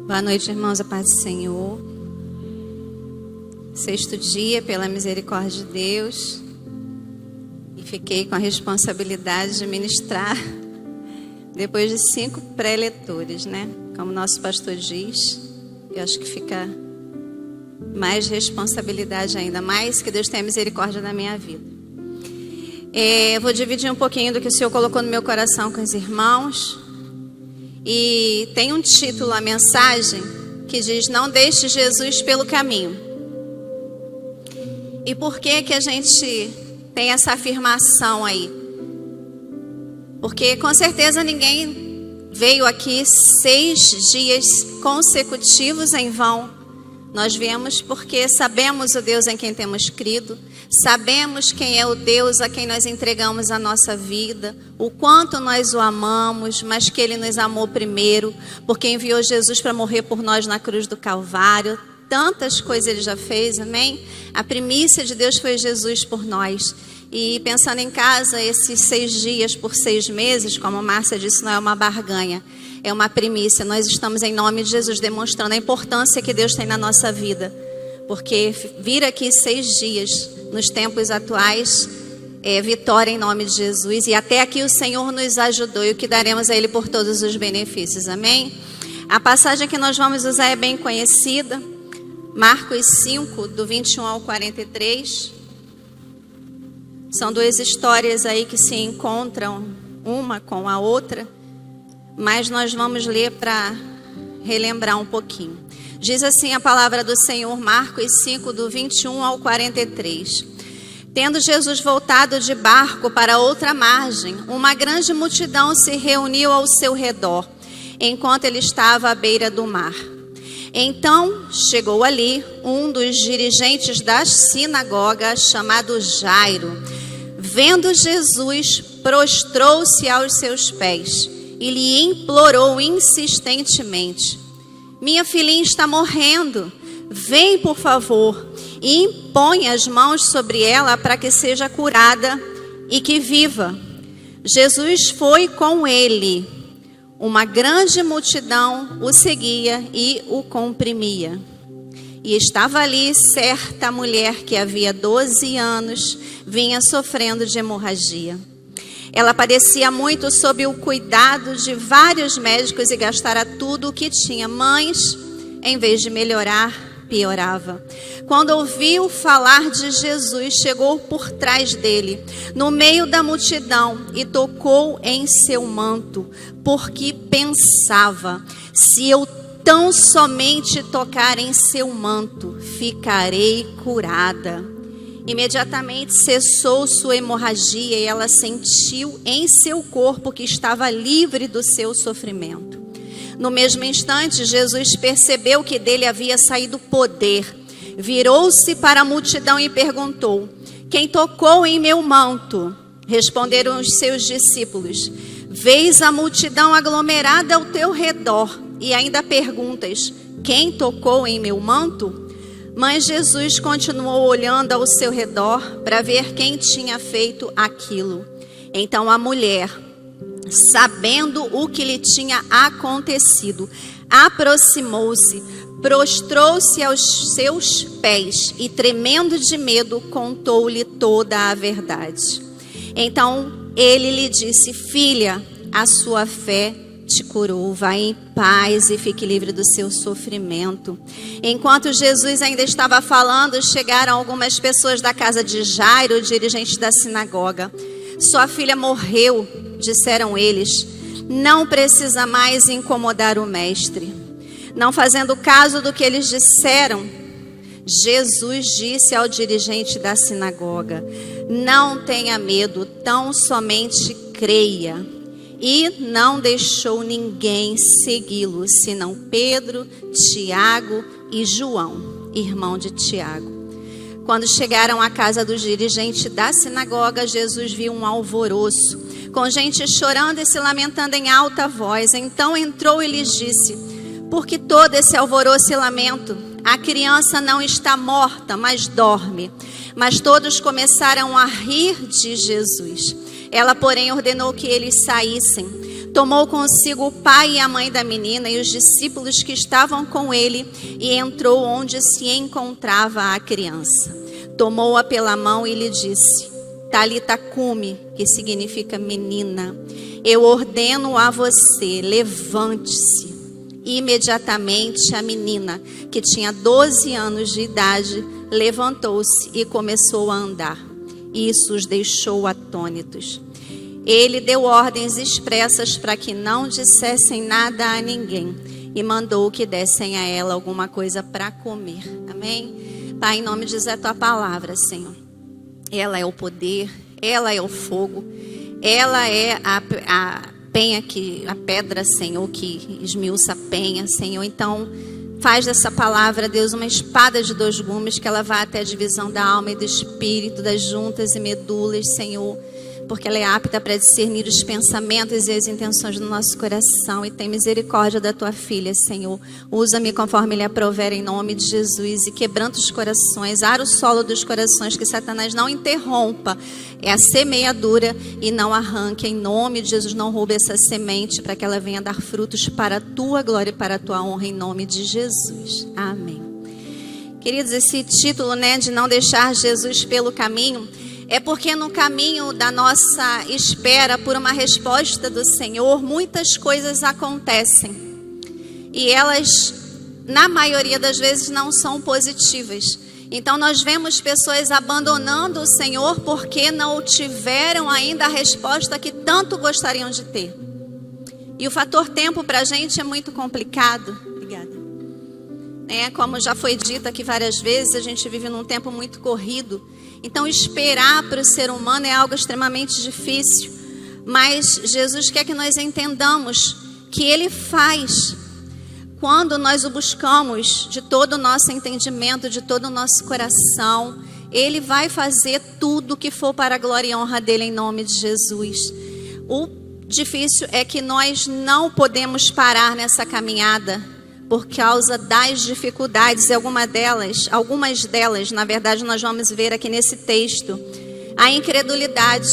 Boa noite, irmãos, a paz do Senhor. Sexto dia, pela misericórdia de Deus. E fiquei com a responsabilidade de ministrar depois de 5 pré-letores, né? Como nosso pastor diz, eu acho que fica mais responsabilidade ainda, mais que Deus tenha misericórdia da minha vida. Vou dividir um pouquinho do que o Senhor colocou no meu coração com os irmãos. E tem um título, a mensagem, que diz: não deixe Jesus pelo caminho. E por que que a gente tem essa afirmação aí? Porque com certeza ninguém veio aqui 6 dias consecutivos em vão. Nós viemos porque sabemos o Deus em quem temos crido, sabemos quem é o Deus a quem nós entregamos a nossa vida, o quanto nós o amamos, mas que Ele nos amou primeiro, porque enviou Jesus para morrer por nós na cruz do Calvário. Tantas coisas Ele já fez, amém? A primícia de Deus foi Jesus por nós. E pensando em casa, esses 6 dias por 6 meses, como a Márcia disse, não é uma barganha, é uma primícia. Nós estamos em nome de Jesus demonstrando a importância que Deus tem na nossa vida. Porque vir aqui 6 dias nos tempos atuais é vitória em nome de Jesus. E até aqui o Senhor nos ajudou e o que daremos a Ele por todos os benefícios, amém? A passagem que nós vamos usar é bem conhecida. Marcos 5, do 21 ao 43. São 2 histórias aí que se encontram uma com a outra, mas nós vamos ler para relembrar um pouquinho. Diz assim a palavra do Senhor, Marcos 5, do 21 ao 43. Tendo Jesus voltado de barco para outra margem, uma grande multidão se reuniu ao seu redor, enquanto ele estava à beira do mar. Então chegou ali um dos dirigentes da sinagoga, chamado Jairo. Vendo Jesus, prostrou-se aos seus pés e lhe implorou insistentemente: minha filhinha está morrendo, vem por favor e impõe as mãos sobre ela para que seja curada e que viva. Jesus foi com ele. Uma grande multidão o seguia e o comprimia. E estava ali certa mulher que havia 12 anos vinha sofrendo de hemorragia. Ela padecia muito sob o cuidado de vários médicos e gastara tudo o que tinha, mas em vez de melhorar, piorava. Quando ouviu falar de Jesus, chegou por trás dele, no meio da multidão, e tocou em seu manto, porque pensava: se eu tão somente tocar em seu manto, ficarei curada. Imediatamente cessou sua hemorragia e ela sentiu em seu corpo que estava livre do seu sofrimento. No mesmo instante, Jesus percebeu que dele havia saído poder. Virou-se para a multidão e perguntou: quem tocou em meu manto? Responderam os seus discípulos: vês a multidão aglomerada ao teu redor e ainda perguntas: quem tocou em meu manto? Mas Jesus continuou olhando ao seu redor para ver quem tinha feito aquilo. Então a mulher, sabendo o que lhe tinha acontecido, aproximou-se, prostrou-se aos seus pés e, tremendo de medo, contou-lhe toda a verdade. Então ele lhe disse: filha, a sua fé te curou, vai em paz e fique livre do seu sofrimento. Enquanto Jesus ainda estava falando, chegaram algumas pessoas da casa de Jairo, dirigente da sinagoga. Sua filha morreu, disseram eles. Não precisa mais incomodar o mestre. Não fazendo caso do que eles disseram, Jesus disse ao dirigente da sinagoga: não tenha medo, tão somente creia. E não deixou ninguém segui-lo, senão Pedro, Tiago e João, irmão de Tiago. Quando chegaram à casa do dirigente da sinagoga, Jesus viu um alvoroço, com gente chorando e se lamentando em alta voz. Então entrou e lhes disse: por que todo esse alvoroço e lamento? A criança não está morta, mas dorme. Mas todos começaram a rir de Jesus. Ela, porém, ordenou que eles saíssem. Tomou consigo o pai e a mãe da menina e os discípulos que estavam com ele e entrou onde se encontrava a criança. Tomou-a pela mão e lhe disse: Talita cumi, que significa menina, eu ordeno a você, levante-se. Imediatamente a menina, que tinha 12 anos de idade, levantou-se e começou a andar. Isso os deixou atônitos. Ele deu ordens expressas para que não dissessem nada a ninguém e mandou que dessem a ela alguma coisa para comer. Amém? Pai, em nome de Jesus, é a tua palavra, Senhor. Ela é o poder, ela é o fogo, ela é a penha, a pedra, Senhor, que esmiuça a penha, Senhor. Então, faz dessa palavra, Deus, uma espada de 2 gumes, que ela vá até a divisão da alma e do espírito, das juntas e medulas, Senhor, porque ela é apta para discernir os pensamentos e as intenções do nosso coração. E tem misericórdia da tua filha, Senhor. Usa-me conforme lhe aprover, em nome de Jesus. E quebranta os corações, ara o solo dos corações, que Satanás não interrompa a semeadura e não arranque. Em nome de Jesus, não roube essa semente, para que ela venha dar frutos para a tua glória e para a tua honra, em nome de Jesus. Amém. Queridos, esse título, de não deixar Jesus pelo caminho, é porque no caminho da nossa espera por uma resposta do Senhor, muitas coisas acontecem. E elas, na maioria das vezes, não são positivas. Então nós vemos pessoas abandonando o Senhor porque não tiveram ainda a resposta que tanto gostariam de ter. E o fator tempo para a gente é muito complicado. Obrigada. Como já foi dito aqui várias vezes, a gente vive num tempo muito corrido. Então esperar para o ser humano é algo extremamente difícil. Mas Jesus quer que nós entendamos que Ele faz quando nós o buscamos de todo o nosso entendimento, de todo o nosso coração. Ele vai fazer tudo o que for para a glória e honra dele, em nome de Jesus. O difícil é que nós não podemos parar nessa caminhada por causa das dificuldades, e algumas delas, na verdade, nós vamos ver aqui nesse texto, a incredulidade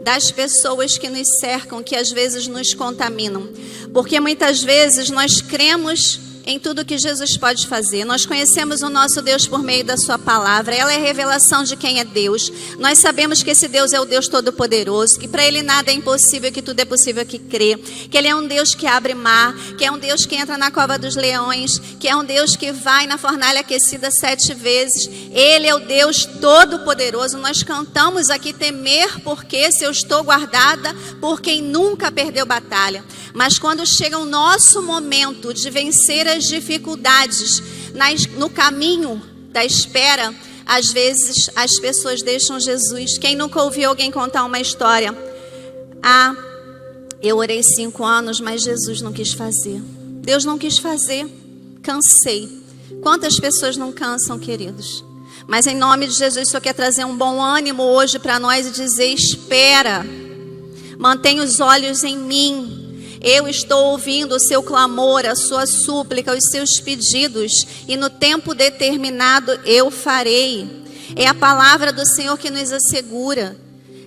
das pessoas que nos cercam, que às vezes nos contaminam, porque muitas vezes nós cremos em tudo que Jesus pode fazer. Nós conhecemos o nosso Deus por meio da sua palavra. Ela é a revelação de quem é Deus. Nós sabemos que esse Deus é o Deus Todo-Poderoso, que para Ele nada é impossível, que tudo é possível que crê, que Ele é um Deus que abre mar, que é um Deus que entra na cova dos leões, que é um Deus que vai na fornalha aquecida 7 vezes. Ele é o Deus Todo-Poderoso. Nós cantamos aqui: temer, porque se eu estou guardada por quem nunca perdeu batalha. Mas quando chega o nosso momento de vencer as dificuldades no caminho da espera, às vezes as pessoas deixam Jesus. Quem nunca ouviu alguém contar uma história? Eu orei 5 anos, mas Jesus não quis fazer. Deus não quis fazer. Cansei. Quantas pessoas não cansam, queridos? Mas em nome de Jesus, o Senhor quer trazer um bom ânimo hoje para nós e dizer: espera, mantenha os olhos em mim. Eu estou ouvindo o seu clamor, a sua súplica, os seus pedidos, e no tempo determinado eu farei. É a palavra do Senhor que nos assegura.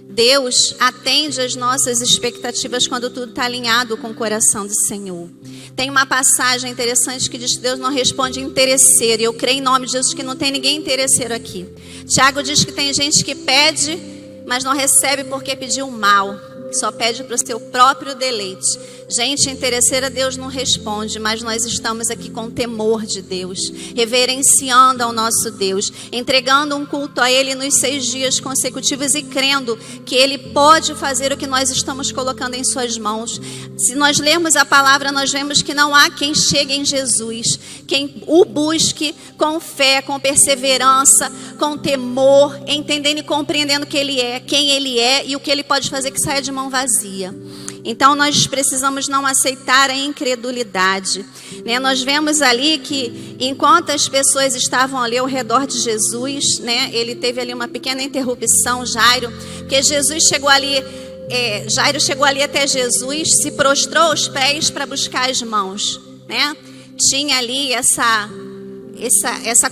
Deus atende às nossas expectativas quando tudo está alinhado com o coração do Senhor. Tem uma passagem interessante que diz que Deus não responde interesseiro. E eu creio em nome de Jesus que não tem ninguém interesseiro aqui. Tiago diz que tem gente que pede, mas não recebe porque pediu mal. Só pede para o seu próprio deleite. Gente interesseira, Deus não responde, mas nós estamos aqui com temor de Deus, reverenciando ao nosso Deus, entregando um culto a Ele nos 6 dias consecutivos e crendo que Ele pode fazer o que nós estamos colocando em suas mãos. Se nós lermos a palavra, nós vemos que não há quem chegue em Jesus, quem o busque com fé, com perseverança, com temor, entendendo e compreendendo que Ele é, quem Ele é e o que Ele pode fazer que saia de mão vazia. Então nós precisamos não aceitar a incredulidade, Nós vemos ali que enquanto as pessoas estavam ali ao redor de Jesus, ele teve ali uma pequena interrupção, Jairo, porque Jesus chegou ali, Jairo chegou ali até Jesus, se prostrou aos pés para buscar as mãos, Tinha ali essa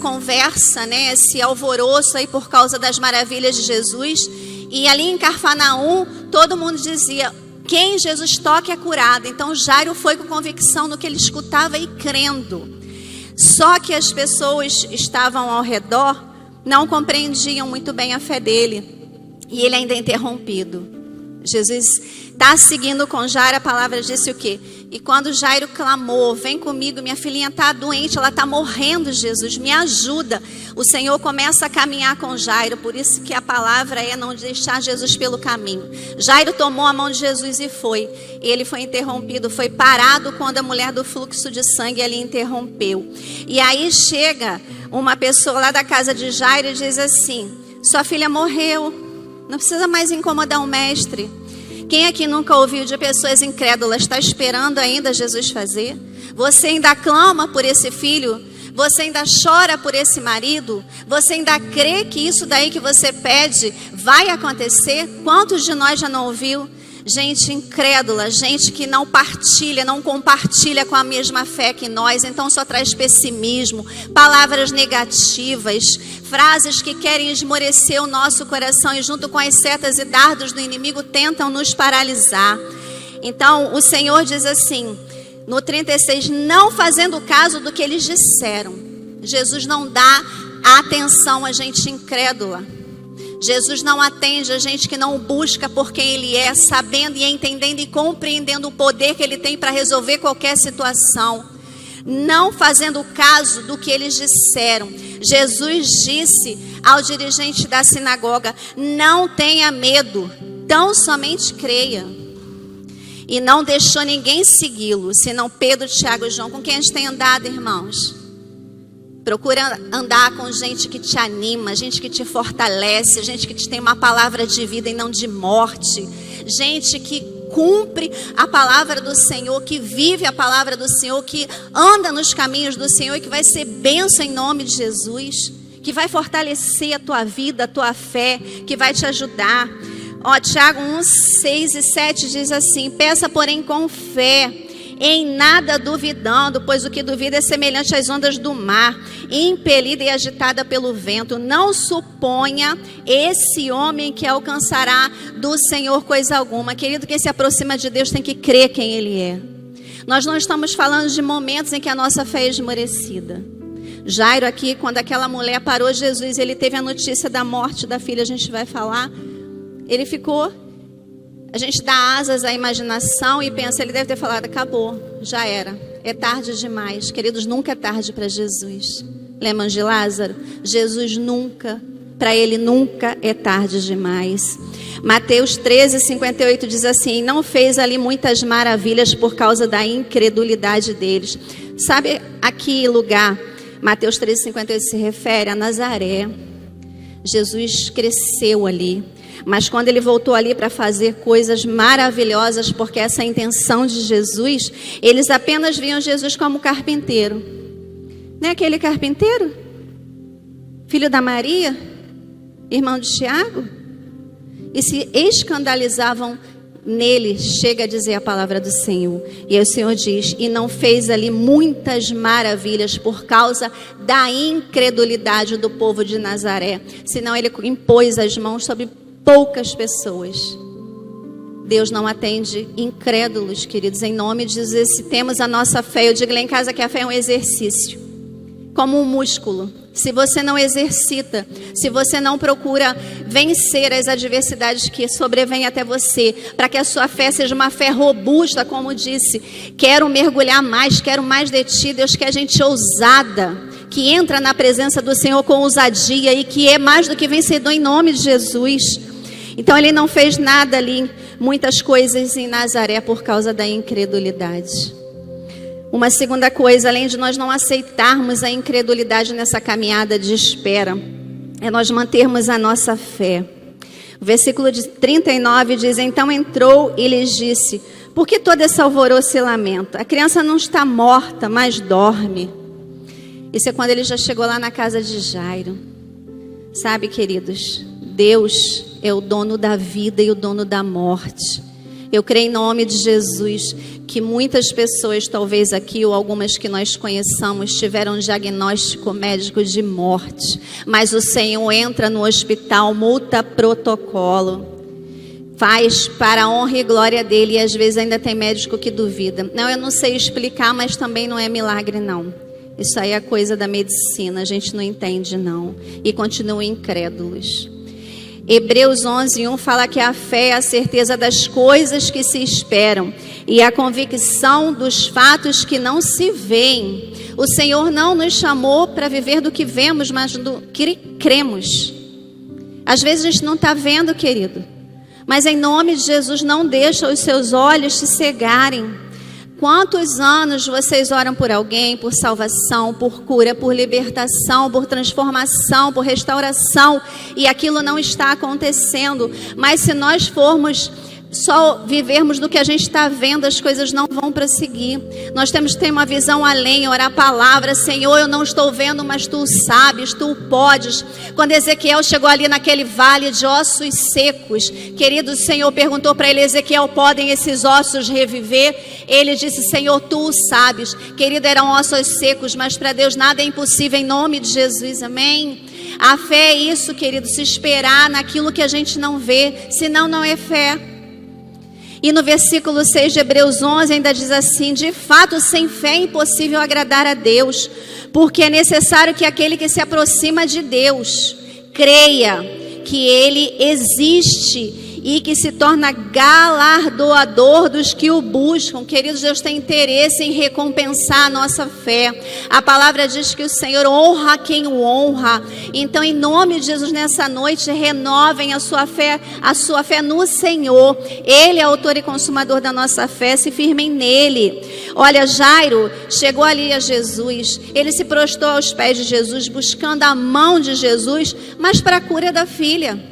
conversa, esse alvoroço aí por causa das maravilhas de Jesus. E ali em Cafarnaum, todo mundo dizia: Quem Jesus toca é curado. Então Jairo foi com convicção no que ele escutava e crendo. Só que as pessoas estavam ao redor não compreendiam muito bem a fé dele. E ele ainda é interrompido. Jesus está seguindo com Jairo, a palavra disse o quê? E quando Jairo clamou, vem comigo, minha filhinha está doente, ela está morrendo, Jesus, me ajuda. O Senhor começa a caminhar com Jairo, por isso que a palavra é não deixar Jesus pelo caminho. Jairo tomou a mão de Jesus e foi. Ele foi interrompido, foi parado quando a mulher do fluxo de sangue ali interrompeu. E aí chega uma pessoa lá da casa de Jairo e diz assim, sua filha morreu, não precisa mais incomodar o mestre. Quem aqui nunca ouviu de pessoas incrédulas, está esperando ainda Jesus fazer? Você ainda clama por esse filho? Você ainda chora por esse marido? Você ainda crê que isso daí que você pede vai acontecer? Quantos de nós já não ouviu? Gente incrédula, gente que não partilha, não compartilha com a mesma fé que nós, então só traz pessimismo, palavras negativas, frases que querem esmorecer o nosso coração e junto com as setas e dardos do inimigo tentam nos paralisar. Então o Senhor diz assim, no 36, não fazendo caso do que eles disseram. Jesus não dá atenção a gente incrédula. Jesus não atende a gente que não o busca por quem Ele é, sabendo e entendendo e compreendendo o poder que Ele tem para resolver qualquer situação. Não fazendo caso do que eles disseram. Jesus disse ao dirigente da sinagoga, não tenha medo, tão somente creia. E não deixou ninguém segui-lo, senão Pedro, Tiago e João. Com quem a gente tem andado, irmãos? Procura andar com gente que te anima, gente que te fortalece, gente que te tem uma palavra de vida e não de morte. Gente que cumpre a palavra do Senhor, que vive a palavra do Senhor, que anda nos caminhos do Senhor e que vai ser bênção em nome de Jesus. Que vai fortalecer a tua vida, a tua fé, que vai te ajudar. Tiago 1, 6 e 7 diz assim, peça porém com fé, em nada duvidando, pois o que duvida é semelhante às ondas do mar, impelida e agitada pelo vento. Não suponha esse homem que alcançará do Senhor coisa alguma. Querido, quem se aproxima de Deus tem que crer quem Ele é. Nós não estamos falando de momentos em que a nossa fé é esmorecida. Jairo aqui, quando aquela mulher parou Jesus, ele teve a notícia da morte da filha, a gente vai falar, ele ficou... A gente dá asas à imaginação e pensa, ele deve ter falado, acabou, já era, é tarde demais. Queridos, nunca é tarde para Jesus. Lembram de Lázaro? Jesus nunca, para ele nunca é tarde demais. Mateus 13, 58 diz assim, não fez ali muitas maravilhas por causa da incredulidade deles. Sabe a que lugar Mateus 13, 58 se refere? A Nazaré. Jesus cresceu ali. Mas quando ele voltou ali para fazer coisas maravilhosas, porque essa é a intenção de Jesus, eles apenas viam Jesus como carpinteiro. Não é aquele carpinteiro? Filho da Maria? Irmão de Tiago? E se escandalizavam nele, chega a dizer a palavra do Senhor. E aí o Senhor diz, e não fez ali muitas maravilhas por causa da incredulidade do povo de Nazaré. Senão ele impôs as mãos sobre poucas pessoas. Deus não atende incrédulos, queridos. Em nome de Jesus, se temos a nossa fé, eu digo lá em casa que a fé é um exercício, como um músculo. Se você não exercita, se você não procura vencer as adversidades que sobrevêm até você, para que a sua fé seja uma fé robusta, como disse, quero mergulhar mais, quero mais de ti. Deus quer gente ousada, que entra na presença do Senhor com ousadia e que é mais do que vencedor em nome de Jesus. Então ele não fez nada ali, muitas coisas em Nazaré por causa da incredulidade. Uma segunda coisa, além de nós não aceitarmos a incredulidade nessa caminhada de espera, é nós mantermos a nossa fé. O versículo de 39 diz, então entrou e lhes disse, por que todo esse alvoroço e lamento? A criança não está morta, mas dorme. Isso é quando ele já chegou lá na casa de Jairo. Sabe, queridos, Deus é o dono da vida e o dono da morte. Eu creio em nome de Jesus que muitas pessoas, talvez aqui ou algumas que nós conheçamos, tiveram um diagnóstico médico de morte. Mas o Senhor entra no hospital, multa protocolo. faz para a honra e glória dele, e às vezes ainda tem médico que duvida. Não, eu não sei explicar, mas também não é milagre não. Isso aí é coisa da medicina, a gente não entende não. E continuam incrédulos. Hebreus 11:1 fala que a fé é a certeza das coisas que se esperam e a convicção dos fatos que não se veem. O Senhor não nos chamou para viver do que vemos, mas do que cremos. Às vezes a gente não está vendo, querido. Mas em nome de Jesus, não deixa os seus olhos se cegarem. Quantos anos vocês oram por alguém, por salvação, por cura, por libertação, por transformação, por restauração, e aquilo não está acontecendo. Mas se nós formos só vivermos do que a gente está vendo, as coisas não vão prosseguir. Nós temos que ter uma visão além, orar a palavra. Senhor, eu não estou vendo, mas Tu sabes, Tu podes. Quando Ezequiel chegou ali naquele vale de ossos secos, querido, o Senhor perguntou para ele: Ezequiel, podem esses ossos reviver? Ele disse: Senhor, Tu sabes. Querido, eram ossos secos, mas para Deus nada é impossível, em nome de Jesus, amém? A fé é isso, querido, se esperar naquilo que a gente não vê, senão não é fé. E no versículo 6 de Hebreus 11 ainda diz assim: de fato, sem fé é impossível agradar a Deus, porque é necessário que aquele que se aproxima de Deus creia que Ele existe e que se torna galardoador dos que o buscam. Queridos, Deus tem interesse em recompensar a nossa fé. A palavra diz que o Senhor honra quem o honra. Então, em nome de Jesus, nessa noite, renovem a sua fé no Senhor. Ele é autor e consumador da nossa fé, se firmem nele. Olha, Jairo chegou ali a Jesus, ele se prostrou aos pés de Jesus, buscando a mão de Jesus, mas para a cura da filha.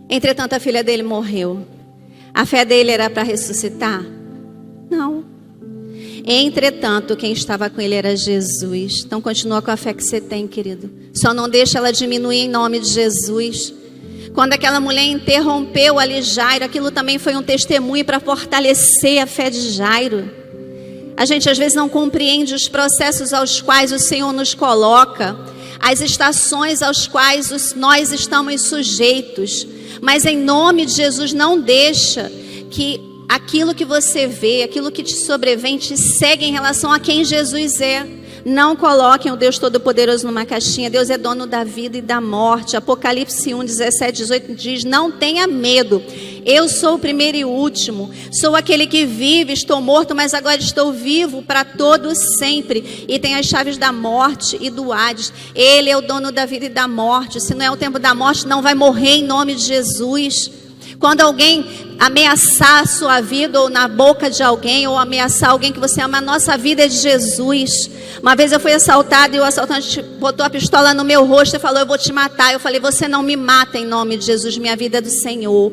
Entretanto, a filha dele morreu. A fé dele era para ressuscitar? Não. Entretanto, quem estava com ele era Jesus. Então, continua com a fé que você tem, querido. Só não deixa ela diminuir em nome de Jesus. Quando aquela mulher interrompeu ali Jairo, aquilo também foi um testemunho para fortalecer a fé de Jairo. A gente às vezes não compreende os processos aos quais o Senhor nos coloca, as estações aos quais nós estamos sujeitos. Mas em nome de Jesus, não deixa que aquilo que você vê, aquilo que te sobrevém, te segue em relação a quem Jesus é. Não coloquem o Deus Todo-Poderoso numa caixinha. Deus é dono da vida e da morte. Apocalipse 1, 17, 18 diz: não tenha medo. Eu sou o primeiro e o último. Sou aquele que vive, estou morto, mas agora estou vivo para todo sempre. E tem as chaves da morte e do Hades. Ele é o dono da vida e da morte. Se não é o tempo da morte, não vai morrer em nome de Jesus. Quando alguém ameaçar a sua vida, ou na boca de alguém, ou ameaçar alguém que você ama, a nossa vida é de Jesus. Uma vez eu fui assaltada e o assaltante botou a pistola no meu rosto e falou: eu vou te matar. Eu falei: você não me mata em nome de Jesus, minha vida é do Senhor.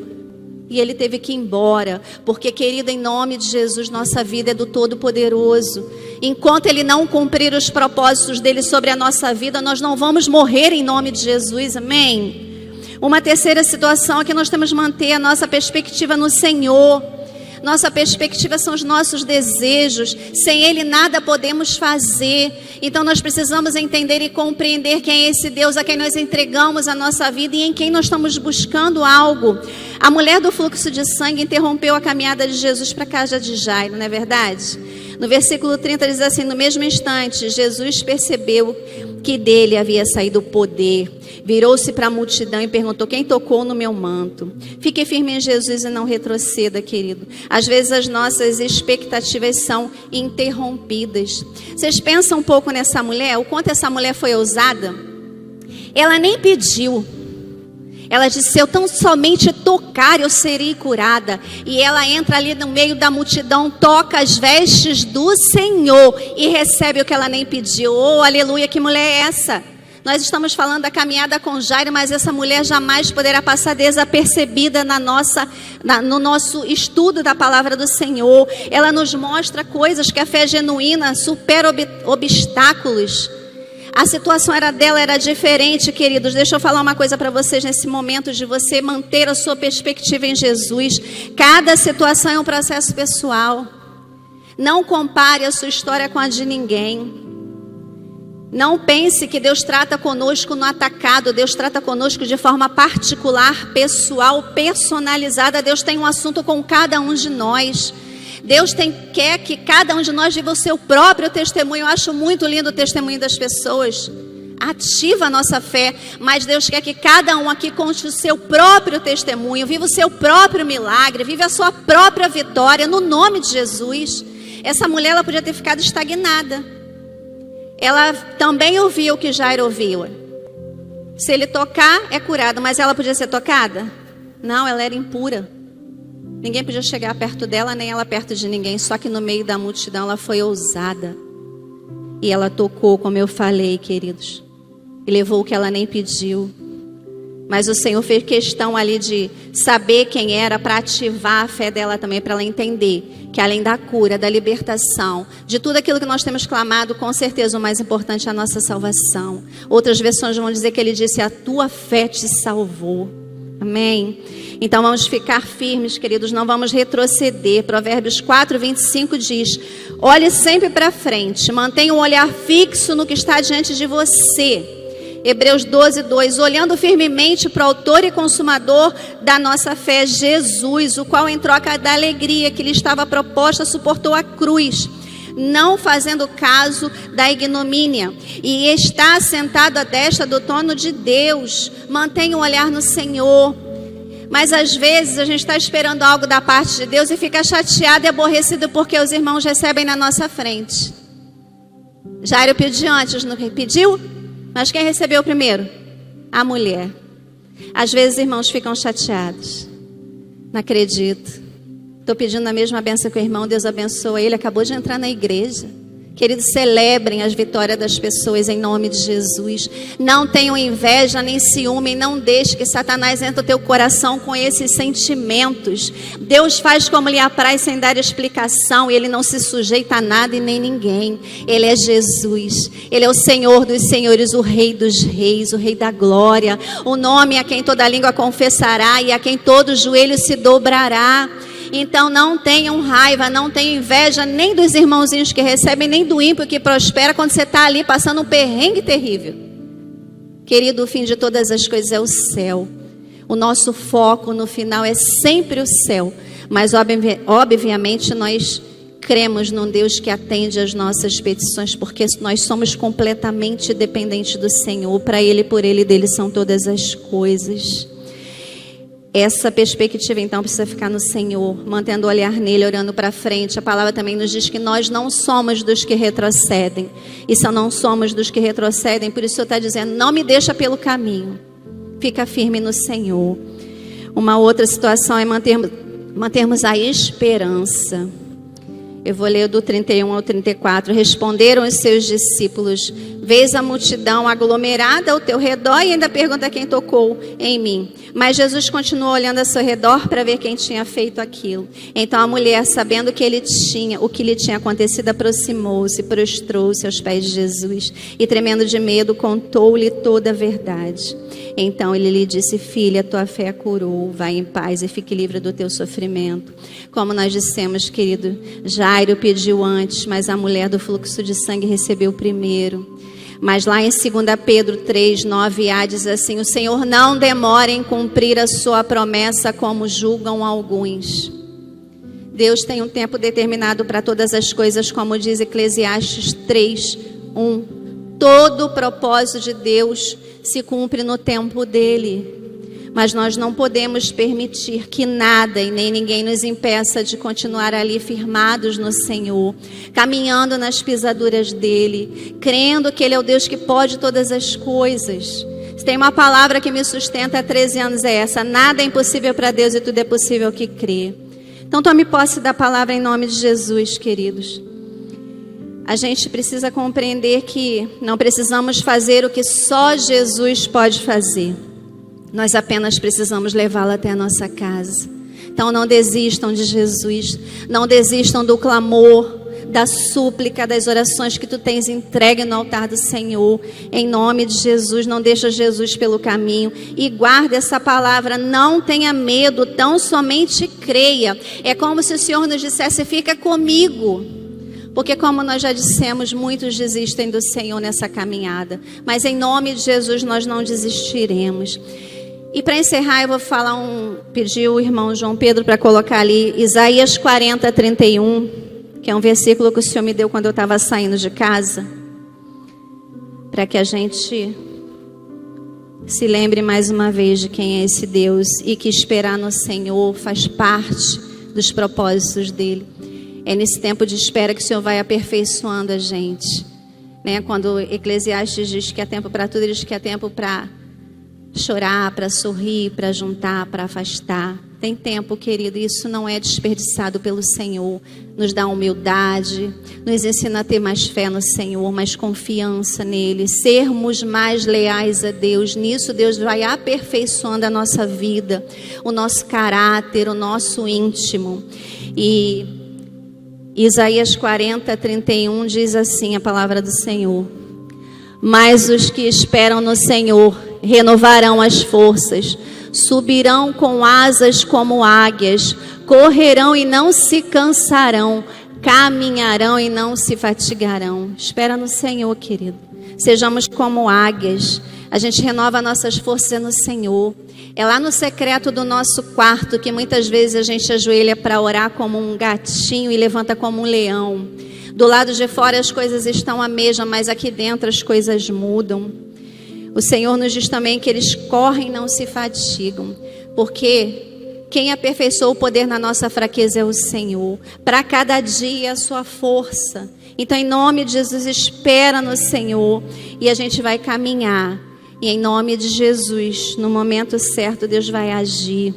E ele teve que ir embora, porque, querido, em nome de Jesus, nossa vida é do Todo-Poderoso. Enquanto Ele não cumprir os propósitos dEle sobre a nossa vida, nós não vamos morrer em nome de Jesus, amém? Uma terceira situação é que nós temos que manter a nossa perspectiva no Senhor. Nossa perspectiva são os nossos desejos. Sem Ele nada podemos fazer. Então nós precisamos entender e compreender quem é esse Deus a quem nós entregamos a nossa vida e em quem nós estamos buscando algo. A mulher do fluxo de sangue interrompeu a caminhada de Jesus para a casa de Jairo, não é verdade? No versículo 30 diz assim: no mesmo instante, Jesus percebeu que dele havia saído o poder. Virou-se para a multidão e perguntou: quem tocou no meu manto? Fique firme em Jesus e não retroceda, querido. Às vezes as nossas expectativas são interrompidas. Vocês pensam um pouco nessa mulher, o quanto essa mulher foi ousada? Ela nem pediu. Ela disse: se eu tão somente tocar, eu serei curada. E ela entra ali no meio da multidão, toca as vestes do Senhor e recebe o que ela nem pediu. Oh, aleluia, que mulher é essa? Nós estamos falando da caminhada com Jairo, mas essa mulher jamais poderá passar desapercebida no nosso estudo da palavra do Senhor. Ela nos mostra coisas que a fé genuína supera obstáculos. A situação dela era diferente, queridos. Deixa eu falar uma coisa para vocês nesse momento de você manter a sua perspectiva em Jesus. Cada situação é um processo pessoal. Não compare a sua história com a de ninguém. Não pense que Deus trata conosco no atacado. Deus trata conosco de forma particular, pessoal, personalizada. Deus tem um assunto com cada um de nós. Deus quer que cada um de nós viva o seu próprio testemunho. Eu acho muito lindo o testemunho das pessoas. Ativa a nossa fé, mas Deus quer que cada um aqui conte o seu próprio testemunho, viva o seu próprio milagre, viva a sua própria vitória, no nome de Jesus. Essa mulher, ela podia ter ficado estagnada. Ela também ouviu o que Jairo ouviu. Se ele tocar, é curado, mas ela podia ser tocada? Não, ela era impura. Ninguém podia chegar perto dela, nem ela perto de ninguém, só que no meio da multidão ela foi ousada. E ela tocou, como eu falei, queridos. E levou o que ela nem pediu. Mas o Senhor fez questão ali de saber quem era para ativar a fé dela também, para ela entender que além da cura, da libertação, de tudo aquilo que nós temos clamado, com certeza o mais importante é a nossa salvação. Outras versões vão dizer que ele disse: a tua fé te salvou. Amém? Então vamos ficar firmes, queridos, não vamos retroceder. Provérbios 4:25 diz: olhe sempre para frente, mantenha um olhar fixo no que está diante de você. Hebreus 12:2, olhando firmemente para o autor e consumador da nossa fé, Jesus, o qual em troca da alegria que lhe estava proposta, suportou a cruz, não fazendo caso da ignomínia, e está sentado à destra do trono de Deus. Mantenha um olhar no Senhor. Mas às vezes a gente está esperando algo da parte de Deus e fica chateado e aborrecido porque os irmãos recebem na nossa frente. Jairo pediu antes, não pediu? Mas quem recebeu primeiro? A mulher. Às vezes irmãos ficam chateados. Não acredito. Estou pedindo a mesma bênção que o irmão, Deus abençoa ele, acabou de entrar na igreja. Queridos, celebrem as vitórias das pessoas em nome de Jesus. Não tenham inveja nem ciúme, não deixe que Satanás entre no teu coração com esses sentimentos. Deus faz como lhe apraz sem dar explicação, e ele não se sujeita a nada e nem ninguém. Ele é Jesus, ele é o Senhor dos senhores, o Rei dos reis, o Rei da glória, o nome a quem toda língua confessará e a quem todo joelho se dobrará. Então não tenham raiva, não tenham inveja nem dos irmãozinhos que recebem, nem do ímpio que prospera quando você está ali passando um perrengue terrível. Querido, o fim de todas as coisas é o céu. O nosso foco no final é sempre o céu. Mas obviamente nós cremos num Deus que atende às nossas petições, porque nós somos completamente dependentes do Senhor. Para Ele, por Ele, dele são todas as coisas. Essa perspectiva, então, precisa ficar no Senhor, mantendo o olhar nele, olhando para frente. A palavra também nos diz que nós não somos dos que retrocedem. E se não somos dos que retrocedem, por isso o Senhor está dizendo: não me deixa pelo caminho. Fica firme no Senhor. Uma outra situação é mantermos a esperança. Eu vou ler do 31 ao 34. Responderam os seus discípulos: vês a multidão aglomerada ao teu redor e ainda pergunta quem tocou em mim. Mas Jesus continuou olhando ao seu redor para ver quem tinha feito aquilo. Então a mulher, sabendo o que lhe tinha acontecido, aproximou-se, prostrou-se aos pés de Jesus e, tremendo de medo, contou-lhe toda a verdade. Então ele lhe disse: filha, tua fé a curou, vai em paz e fique livre do teu sofrimento. Como nós dissemos, querido, Jairo pediu antes, mas a mulher do fluxo de sangue recebeu primeiro. Mas lá em 2 Pedro 3, 9a diz assim: o Senhor não demora em cumprir a sua promessa, como julgam alguns. Deus tem um tempo determinado para todas as coisas, como diz Eclesiastes 3, 1. Todo o propósito de Deus se cumpre no tempo dele. Mas nós não podemos permitir que nada e nem ninguém nos impeça de continuar ali firmados no Senhor, caminhando nas pisaduras dele, crendo que ele é o Deus que pode todas as coisas. Se tem uma palavra que me sustenta há 13 anos, é essa: nada é impossível para Deus e tudo é possível ao que crê. Então tome posse da palavra em nome de Jesus, queridos. A gente precisa compreender que não precisamos fazer o que só Jesus pode fazer. Nós apenas precisamos levá-lo até a nossa casa. Então não desistam de Jesus. Não desistam do clamor, da súplica, das orações que tu tens entregue no altar do Senhor. Em nome de Jesus, não deixa Jesus pelo caminho. E guarda essa palavra, não tenha medo, tão somente creia. É como se o Senhor nos dissesse: fica comigo. Porque como nós já dissemos, muitos desistem do Senhor nessa caminhada. Mas em nome de Jesus nós não desistiremos. E para encerrar eu vou pedir o irmão João Pedro para colocar ali Isaías 40, 31, que é um versículo que o Senhor me deu quando eu estava saindo de casa. Para que a gente se lembre mais uma vez de quem é esse Deus e que esperar no Senhor faz parte dos propósitos dele. É nesse tempo de espera que o Senhor vai aperfeiçoando a gente, né? Quando Eclesiastes diz que há tempo para tudo, ele diz que há tempo para chorar, para sorrir, para juntar, para afastar. Tem tempo, querido, e isso não é desperdiçado pelo Senhor. Nos dá humildade, nos ensina a ter mais fé no Senhor, mais confiança nele, sermos mais leais a Deus. Nisso Deus vai aperfeiçoando a nossa vida, o nosso caráter, o nosso íntimo. E Isaías 40, 31 diz assim a palavra do Senhor: mas os que esperam no Senhor renovarão as forças, subirão com asas como águias, correrão e não se cansarão, caminharão e não se fatigarão. Espera no Senhor, querido. Sejamos como águias. A gente renova nossas forças no Senhor. É lá no secreto do nosso quarto que muitas vezes a gente ajoelha para orar como um gatinho e levanta como um leão. Do lado de fora as coisas estão à mesma, mas aqui dentro as coisas mudam. O Senhor nos diz também que eles correm e não se fatigam, porque quem aperfeiçoou o poder na nossa fraqueza é o Senhor. Para cada dia a sua força. Então, em nome de Jesus, espera no Senhor e a gente vai caminhar. E em nome de Jesus, no momento certo, Deus vai agir.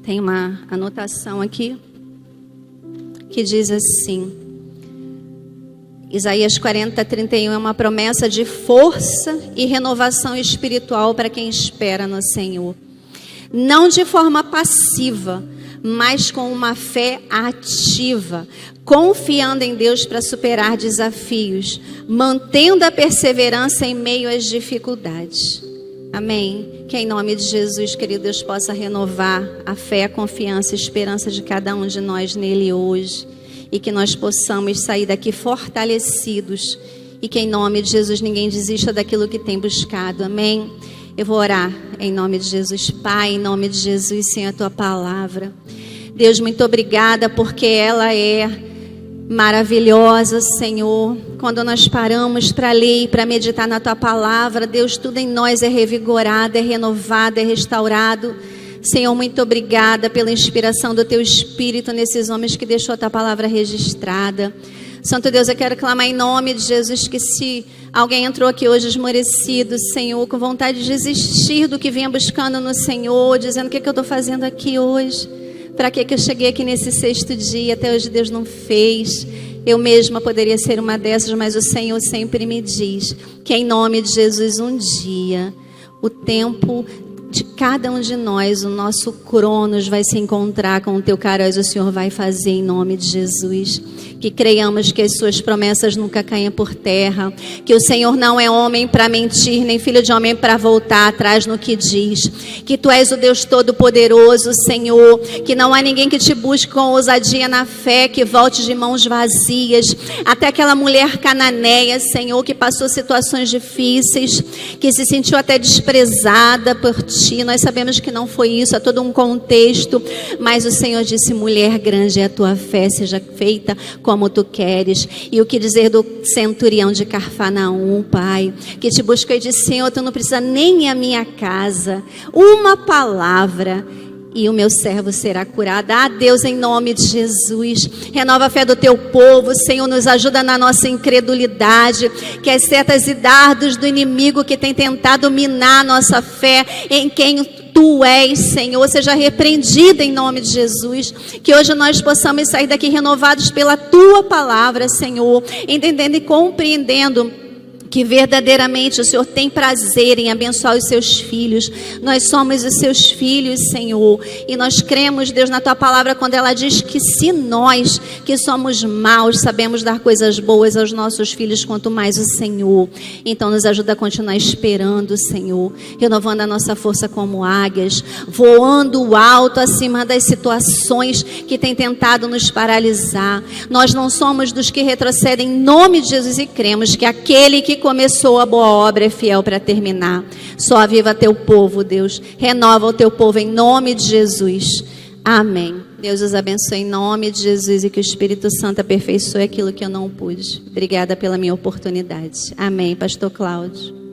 Tem uma anotação aqui que diz assim: Isaías 40, 31 é uma promessa de força e renovação espiritual para quem espera no Senhor. Não de forma passiva, mas com uma fé ativa, confiando em Deus para superar desafios, mantendo a perseverança em meio às dificuldades. Amém? Que em nome de Jesus, querido Deus, possa renovar a fé, a confiança e a esperança de cada um de nós nele hoje. E que nós possamos sair daqui fortalecidos. E que em nome de Jesus ninguém desista daquilo que tem buscado. Amém? Eu vou orar em nome de Jesus. Pai, em nome de Jesus, Senhor, a tua palavra. Deus, muito obrigada porque ela é maravilhosa, Senhor. Quando nós paramos para ler e para meditar na tua palavra, Deus, tudo em nós é revigorado, é renovado, é restaurado. Senhor, muito obrigada pela inspiração do teu Espírito nesses homens que deixou a tua palavra registrada. Santo Deus, eu quero clamar em nome de Jesus que se alguém entrou aqui hoje esmorecido, Senhor, com vontade de desistir do que vinha buscando no Senhor, dizendo o que eu estou fazendo aqui hoje, para que eu cheguei aqui nesse 6º dia, até hoje Deus não fez. Eu mesma poderia ser uma dessas, mas o Senhor sempre me diz que em nome de Jesus um dia, o tempo de cada um de nós, o nosso cronos vai se encontrar com o teu caróis, o Senhor vai fazer em nome de Jesus. Que creiamos que as suas promessas nunca caem por terra, que o Senhor não é homem para mentir, nem filho de homem para voltar atrás no que diz, que tu és o Deus Todo-Poderoso, Senhor, que não há ninguém que te busque com ousadia na fé, que volte de mãos vazias. Até aquela mulher cananeia, Senhor, que passou situações difíceis, que se sentiu até desprezada por ti, nós sabemos que não foi isso, há todo um contexto, mas o Senhor disse: mulher, grande é a tua fé, seja feita como tu queres. E o que dizer do centurião de Cafarnaum, Pai, que te buscou e disse: Senhor, tu não precisa nem ir à minha casa, uma palavra e o meu servo será curado. Ah, Deus, em nome de Jesus, renova a fé do teu povo, Senhor, nos ajuda na nossa incredulidade, que as setas e dardos do inimigo que tem tentado minar a nossa fé em quem tu és, Senhor, seja repreendida em nome de Jesus. Que hoje nós possamos sair daqui renovados pela tua palavra, Senhor, entendendo e compreendendo que verdadeiramente o Senhor tem prazer em abençoar os seus filhos. Nós somos os seus filhos, Senhor, e nós cremos, Deus, na tua palavra quando ela diz que se nós, que somos maus, sabemos dar coisas boas aos nossos filhos, quanto mais o Senhor. Então nos ajuda a continuar esperando, Senhor, renovando a nossa força como águias, voando alto acima das situações que têm tentado nos paralisar. Nós não somos dos que retrocedem em nome de Jesus e cremos que aquele que começou a boa obra é fiel para terminar. Só aviva teu povo, Deus. Renova o teu povo em nome de Jesus. Amém. Deus os abençoe em nome de Jesus e que o Espírito Santo aperfeiçoe aquilo que eu não pude. Obrigada pela minha oportunidade. Amém, Pastor Cláudio.